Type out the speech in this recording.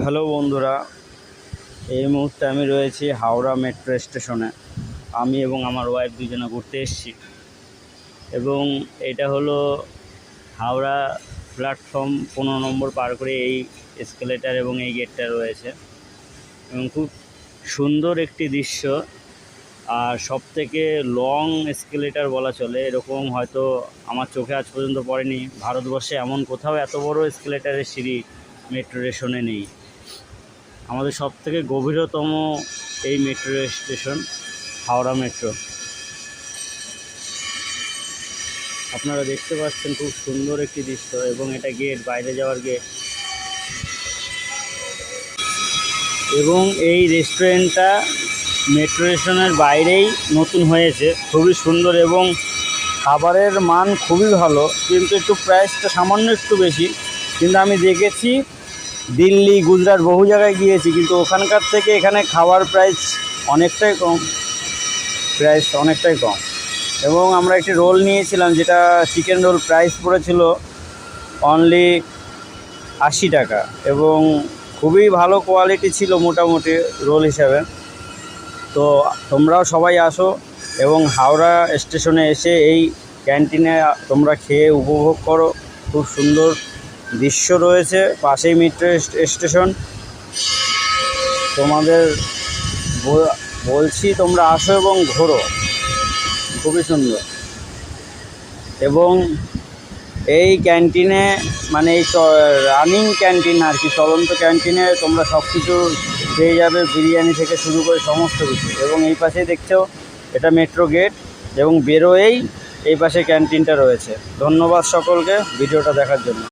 Hello বন্ধুরা, এই মুহূর্তে আমি রয়েছি হাওড়া মেট্রো স্টেশনে। আমি এবং আমার ওয়াইফ দুজনে ঘুরতে এসেছি এবং এটা হলো হাওড়া প্ল্যাটফর্ম 15 নম্বর পার করে এই এসকেলেটার এবং এই গেটটা রয়েছে এবং খুব সুন্দর একটি দৃশ্য। আর সবথেকে লং এসকেলেটার বলা চলে, এরকম হয়তো আমার চোখে আজ পর্যন্ত পড়েনি। ভারতবর্ষে এমন কোথাও এত বড় এসকেলেটারের সিঁড়ি মেট্রো স্টেশনে নেই। আমাদের সবথেকে গভীরতম এই মেট্রো স্টেশন হাওড়া মেট্রো। আপনারা দেখতে পাচ্ছেন খুব সুন্দর একটি দৃশ্য এবং এটা গেট, বাইরে যাওয়ার গেট। এবং এই রেস্টুরেন্টটা মেট্রো স্টেশনের বাইরেই নতুন হয়েছে, খুবই সুন্দর এবং খাবারের মান খুবই ভালো, কিন্তু একটু প্রাইসটা সামান্য একটু বেশি। কিন্তু আমি দেখেছি দিল্লি, গুজরাট বহু জায়গায় গিয়েছি, কিন্তু ওখানকার থেকে এখানে খাওয়ার প্রাইস অনেকটাই কম। এবং আমরা একটি রোল নিয়েছিলাম, যেটা চিকেন রোল, প্রাইস পড়েছিল অনলি 80 টাকা এবং খুবই ভালো কোয়ালিটি ছিল মোটামুটি রোল হিসাবে। তো তোমরাও সবাই আসো এবং হাওড়া স্টেশনে এসে এই ক্যান্টিনে তোমরা খেয়ে উপভোগ করো। খুব সুন্দর দৃশ্য রয়েছে, পাশেই মেট্রো স্টেশন। তোমাদের বলছি তোমরা আসো এবং ঘোরো, খুবই সুন্দর। এবং এই ক্যান্টিনে, মানে এই রানিং ক্যান্টিন আর কি, চলন্ত ক্যান্টিনে তোমরা সব কিছু পেয়ে যাবে, বিরিয়ানি থেকে শুরু করে সমস্ত কিছু। এবং এই পাশেই দেখছো এটা মেট্রো গেট এবং বেরোয়েই এই পাশে ক্যান্টিনটা রয়েছে। ধন্যবাদ সকলকে ভিডিওটা দেখার জন্য।